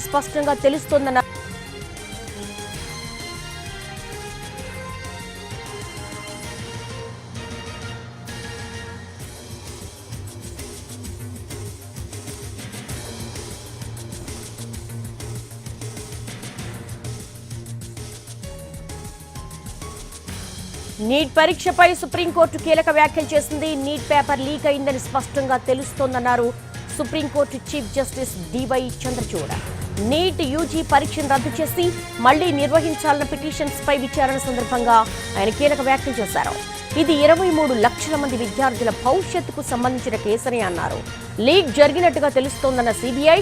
స్పష్టంగా తెలుస్తోందన్నారు. Neat పరీక్షపై supreme court కీలక వ్యాఖ్యలు చేసింది. నీట్ పేపర్ లీక్ అయిందని స్పష్టంగా తెలుస్తోందన్నారు supreme court chief justice DY Chandrachud. NEET UG పరీక్షను రద్దు చేసి మళ్లీ నిర్వహించాలన్న పిటిషన్స్ పై విచారణ సందర్భంగా ఆయన కీలక వ్యాఖ్యలు చేశారు. ఇది 23 లక్షల మంది విద్యార్థుల భవిష్యత్తుకు సంబంధించిన కేసని అన్నారు. లీక్ జరిగినట్టుగా తెలుస్తోందన్న సిబిఐ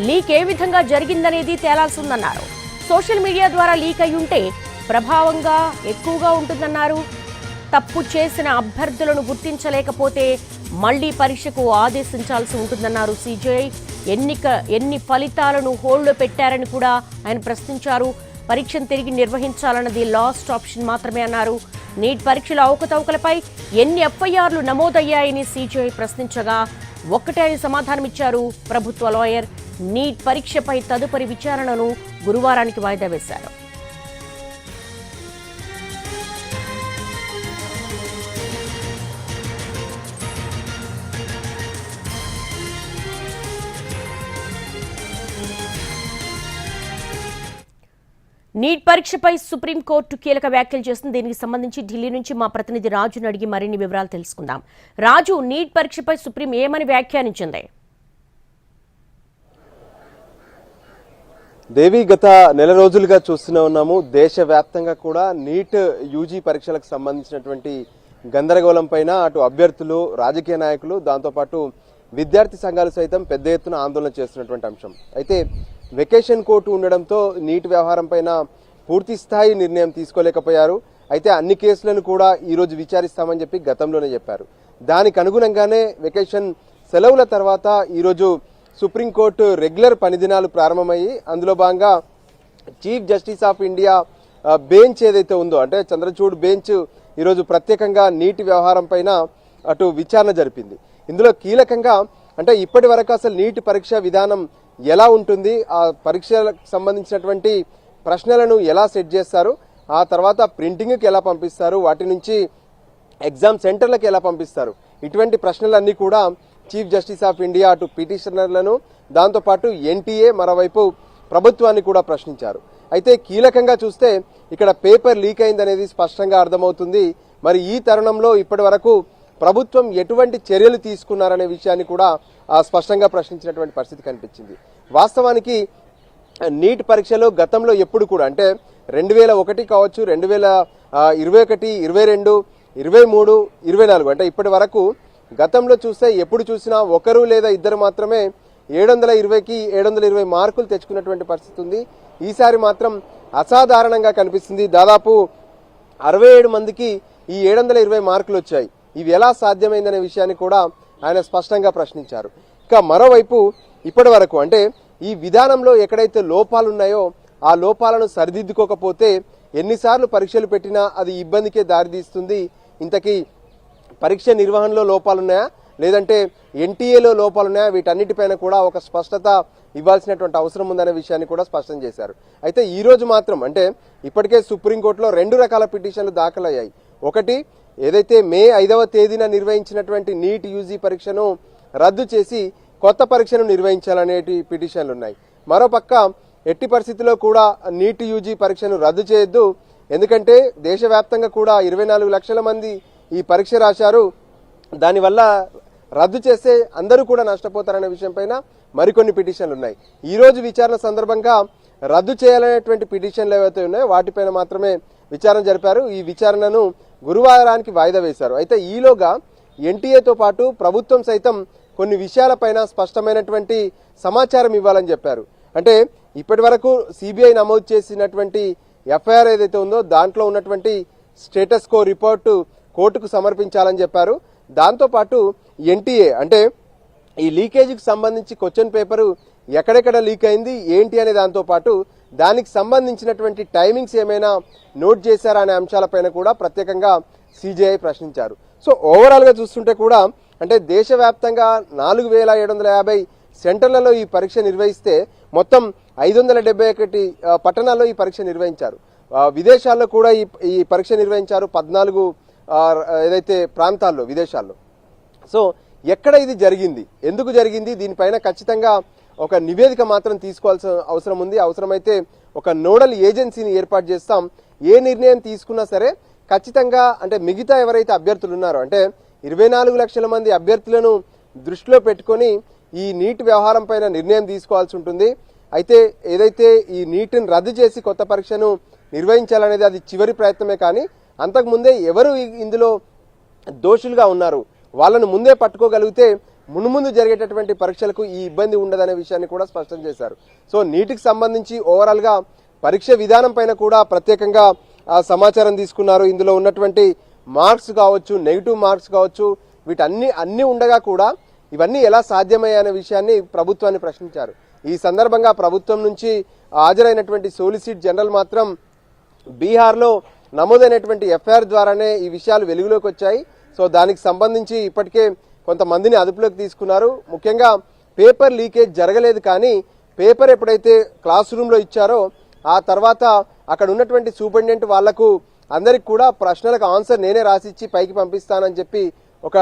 లీక్ ఏ విధంగా జరిగిందనేది తేలాల్సిందన్నారు. సోషల్ మీడియా ద్వారా లీక్ అయి ఉంటే ప్రభావంగా ఎక్కువగా ఉంటుందన్నారు. తప్పు చేసిన అభ్యర్థులను గుర్తించలేకపోతే మళ్లీ పరీక్షకు ఆదేశించాల్సి ఉంటుందన్నారు సిజేఐ. ఎన్ని ఫలితాలను హోల్డ్లో పెట్టారని కూడా ఆయన ప్రశ్నించారు. పరీక్షను తిరిగి నిర్వహించాలన్నది లాస్ట్ ఆప్షన్ మాత్రమే అన్నారు. నీట్ పరీక్షల అవకతవకలపై ఎన్ని ఎఫ్ఐఆర్లు నమోదయ్యాయని సిజేఐ ప్రశ్నించగా ఒక్కటే అని సమాధానమిచ్చారు ప్రభుత్వ లాయర్. నీట్ పరీక్షపై తదుపరి విచారణను గురువారానికి వాయిదా వేశారు. నీట్ పరీక్షపై సుప్రీంకోర్టు కీలక వ్యాఖ్యలు చేస్తుంది. దీనికి సంబంధించి ఢిల్లీ నుంచి మా ప్రతినిధి రాజును అడిగి మరిన్ని వివరాలు తెలుసుకుందాం. రాజు, నీట్ పరీక్షపై సుప్రీం ఏమని వ్యాఖ్యానించింది? దేవి, గత నెల రోజులుగా చూస్తూనే ఉన్నాము. దేశవ్యాప్తంగా కూడా నీట్ యూజీ పరీక్షలకు సంబంధించినటువంటి గందరగోళం పైన అటు అభ్యర్థులు, రాజకీయ నాయకులు, దాంతోపాటు విద్యార్థి సంఘాలు సైతం పెద్ద ఎత్తున ఆందోళన చేస్తున్నటువంటి అంశం. అయితే వెకేషన్ కోర్టు ఉండడంతో నీట్ వ్యవహారం పైన పూర్తి స్థాయి నిర్ణయం తీసుకోలేకపోయారు. అయితే అన్ని కేసులను కూడా ఈరోజు విచారిస్తామని చెప్పి గతంలోనే చెప్పారు. దానికి అనుగుణంగానే వెకేషన్ సెలవుల తర్వాత ఈరోజు సుప్రీంకోర్టు రెగ్యులర్ పని దినాలు ప్రారంభమయ్యి అందులో భాగంగా chief justice of India bench ఏదైతే ఉందో, అంటే చంద్రచూడ్ బెంచ్ ఈరోజు ప్రత్యేకంగా నీటి వ్యవహారం పైన అటు విచారణ జరిపింది. ఇందులో కీలకంగా అంటే ఇప్పటి వరకు అసలు నీటి పరీక్ష విధానం ఎలా ఉంటుంది, ఆ పరీక్షలకు సంబంధించినటువంటి ప్రశ్నలను ఎలా సెట్ చేస్తారు, ఆ తర్వాత ప్రింటింగ్కి ఎలా పంపిస్తారు, వాటి నుంచి ఎగ్జామ్ సెంటర్లకు ఎలా పంపిస్తారు, ఇటువంటి ప్రశ్నలన్నీ కూడా చీఫ్ జస్టిస్ ఆఫ్ ఇండియా అటు పిటిషనర్లను, దాంతోపాటు ఎన్టీఏ, మరోవైపు ప్రభుత్వాన్ని కూడా ప్రశ్నించారు. అయితే కీలకంగా చూస్తే ఇక్కడ పేపర్ లీక్ అయిందనేది స్పష్టంగా అర్థమవుతుంది. మరి ఈ తరుణంలో ఇప్పటి వరకు ప్రభుత్వం ఎటువంటి చర్యలు తీసుకున్నారనే విషయాన్ని కూడా స్పష్టంగా ప్రశ్నించినటువంటి పరిస్థితి కనిపించింది. వాస్తవానికి నీట్ పరీక్షలో గతంలో ఎప్పుడు కూడా అంటే 2001 కావచ్చు, 2021, 22, 23, 24 అంటే ఇప్పటి వరకు గతంలో చూస్తే ఎప్పుడు చూసినా ఒకరు లేదా ఇద్దరు మాత్రమే 720కి 720 మార్కులు తెచ్చుకున్నటువంటి పరిస్థితి ఉంది. ఈసారి మాత్రం అసాధారణంగా కనిపిస్తుంది. దాదాపు 67 మందికి ఈ 720 మార్కులు వచ్చాయి. ఇవి ఎలా సాధ్యమైందనే విషయాన్ని కూడా ఆయన స్పష్టంగా ప్రశ్నించారు. ఇక మరోవైపు ఇప్పటి వరకు అంటే ఈ విధానంలో ఎక్కడైతే లోపాలు ఉన్నాయో ఆ లోపాలను సరిదిద్దుకోకపోతే ఎన్నిసార్లు పరీక్షలు పెట్టినా అది ఇబ్బందికే దారితీస్తుంది. ఇంతకీ పరీక్ష నిర్వహణలో లోపాలున్నాయా, లేదంటే ఎన్టీఏలో లోపాలున్నాయా, వీటన్నిటిపైన కూడా ఒక స్పష్టత ఇవ్వాల్సినటువంటి అవసరం ఉందనే విషయాన్ని కూడా స్పష్టం చేశారు. అయితే ఈ రోజు మాత్రం అంటే ఇప్పటికే సుప్రీంకోర్టులో 2 రకాల పిటిషన్లు దాఖలయ్యాయి. ఒకటి, ఏదైతే మే 5వ తేదీన నిర్వహించినటువంటి నీట్ యూజీ పరీక్షను రద్దు చేసి కొత్త పరీక్షను నిర్వహించాలనేటి పిటిషన్లు ఉన్నాయి. మరోపక్క ఎట్టి పరిస్థితుల్లో కూడా నీట్ యూజీ పరీక్షను రద్దు చేయొద్దు, ఎందుకంటే దేశవ్యాప్తంగా కూడా 24 లక్షల మంది ఈ పరీక్ష రాశారు, దానివల్ల రద్దు చేస్తే అందరూ కూడా నష్టపోతారనే విషయంపైన మరికొన్ని పిటిషన్లు ఉన్నాయి. ఈ రోజు విచారణ సందర్భంగా రద్దు చేయాలనేటువంటి పిటిషన్లు ఏవైతే ఉన్నాయో వాటిపైన మాత్రమే విచారణ జరిపారు. ఈ విచారణను గురువారానికి వాయిదా వేశారు. అయితే ఈలోగా ఎన్టీఏతో పాటు ప్రభుత్వం సైతం కొన్ని విషయాలపైన స్పష్టమైనటువంటి సమాచారం ఇవ్వాలని చెప్పారు. అంటే ఇప్పటి వరకు సిబిఐ నమోదు చేసినటువంటి ఎఫ్ఐఆర్ ఏదైతే ఉందో దాంట్లో ఉన్నటువంటి స్టేటస్ కో రిపోర్టు కోర్టుకు సమర్పించాలని చెప్పారు. దాంతోపాటు ఎన్టీఏ అంటే ఈ లీకేజీకి సంబంధించి క్వశ్చన్ పేపరు ఎక్కడెక్కడ లీక్ అయింది ఏంటి అనే దాంతోపాటు దానికి సంబంధించినటువంటి టైమింగ్స్ ఏమైనా నోట్ చేశారా అనే అంశాలపైన కూడా ప్రత్యేకంగా సిజేఐ ప్రశ్నించారు. సో ఓవరాల్గా చూస్తుంటే కూడా అంటే దేశవ్యాప్తంగా 4750 సెంటర్లలో ఈ పరీక్ష నిర్వహిస్తే మొత్తం 571 పట్టణాల్లో ఈ పరీక్ష నిర్వహించారు. విదేశాల్లో కూడా ఈ పరీక్ష నిర్వహించారు 14 ఏదైతే ప్రాంతాల్లో విదేశాల్లో. సో ఎక్కడ ఇది జరిగింది, ఎందుకు జరిగింది, దీనిపైన ఖచ్చితంగా ఒక నివేదిక మాత్రం తీసుకోవాల్సిన అవసరం ఉంది. అవసరమైతే ఒక నోడల్ ఏజెన్సీని ఏర్పాటు చేస్తాం. ఏ నిర్ణయం తీసుకున్నా సరే ఖచ్చితంగా అంటే మిగతా ఎవరైతే అభ్యర్థులు ఉన్నారో అంటే 24 లక్షల మంది అభ్యర్థులను దృష్టిలో పెట్టుకొని ఈ నీట్ వ్యవహారం పైన నిర్ణయం తీసుకోవాల్సి ఉంటుంది. అయితే ఏదైతే ఈ నీటిని రద్దు చేసి కొత్త పరీక్షను నిర్వహించాలనేది అది చివరి ప్రయత్నమే. కానీ అంతకుముందే ఎవరు ఇందులో దోషులుగా ఉన్నారు వాళ్ళను ముందే పట్టుకోగలిగితే మున్ముందు జరిగేటటువంటి పరీక్షలకు ఈ ఇబ్బంది ఉండదనే విషయాన్ని కూడా స్పష్టం చేశారు. సో నీటికి సంబంధించి ఓవరాల్గా పరీక్ష విధానం పైన కూడా ప్రత్యేకంగా సమాచారం తీసుకున్నారు. ఇందులో ఉన్నటువంటి మార్క్స్ కావచ్చు, నెగిటివ్ మార్క్స్ కావచ్చు, వీటన్ని ఉండగా కూడా ఇవన్నీ ఎలా సాధ్యమయ్యాయనే విషయాన్ని ప్రభుత్వాన్ని ప్రశ్నించారు. ఈ సందర్భంగా ప్రభుత్వం నుంచి హాజరైనటువంటి సోలిసిటర్ జనరల్ మాత్రం బీహార్లో నమోదైనటువంటి ఎఫ్ఐఆర్ ద్వారానే ఈ విషయాలు వెలుగులోకి వచ్చాయి. సో దానికి సంబంధించి ఇప్పటికే కొంతమందిని అదుపులోకి తీసుకున్నారు. ముఖ్యంగా పేపర్ లీకేజ్ జరగలేదు, కానీ పేపర్ ఎప్పుడైతే క్లాస్ రూమ్లో ఇచ్చారో ఆ తర్వాత అక్కడ ఉన్నటువంటి సూపరింటెండెంట్ వాళ్లకు అందరికి కూడా ప్రశ్నలకు ఆన్సర్ నేనే రాసిచ్చి పైకి పంపిస్తానని చెప్పి ఒక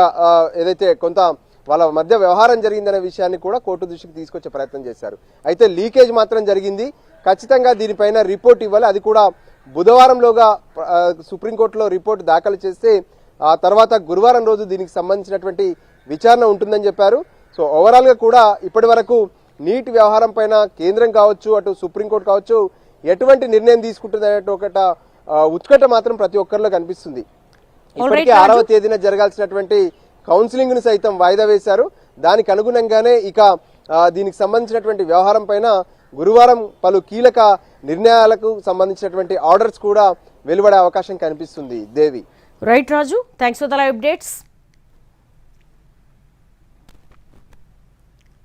ఏదైతే కొంత వాళ్ళ మధ్య వ్యవహారం జరిగిందనే విషయాన్ని కూడా కోర్టు దృష్టికి తీసుకొచ్చే ప్రయత్నం చేశారు. అయితే లీకేజ్ మాత్రం జరిగింది, ఖచ్చితంగా దీనిపైన రిపోర్ట్ ఇవ్వాలి. అది కూడా బుధవారంలోగా సుప్రీంకోర్టులో రిపోర్ట్ దాఖలు చేస్తే ఆ తర్వాత గురువారం రోజు దీనికి సంబంధించినటువంటి విచారణ ఉంటుందని చెప్పారు. సో ఓవరాల్గా కూడా ఇప్పటి వరకు నీట్ వ్యవహారం పైన కేంద్రం కావచ్చు, అటు సుప్రీంకోర్టు కావచ్చు, ఎటువంటి నిర్ణయం తీసుకుంటుందనే ఒక ఉత్కంఠ మాత్రం ప్రతి ఒక్కరిలో కనిపిస్తుంది. ఇప్పటికే 6వ తేదీన జరగాల్సినటువంటి కౌన్సిలింగ్ ను సైతం వాయిదా వేశారు. దానికి అనుగుణంగానే ఇక దీనికి సంబంధించినటువంటి వ్యవహారం పైన గురువారం పలు కీలక నిర్ణయాలకు సంబంధించినటువంటి ఆర్డర్స్ కూడా వెలువడే అవకాశం కనిపిస్తుంది. Devi. Right Raju, thanks for the live updates.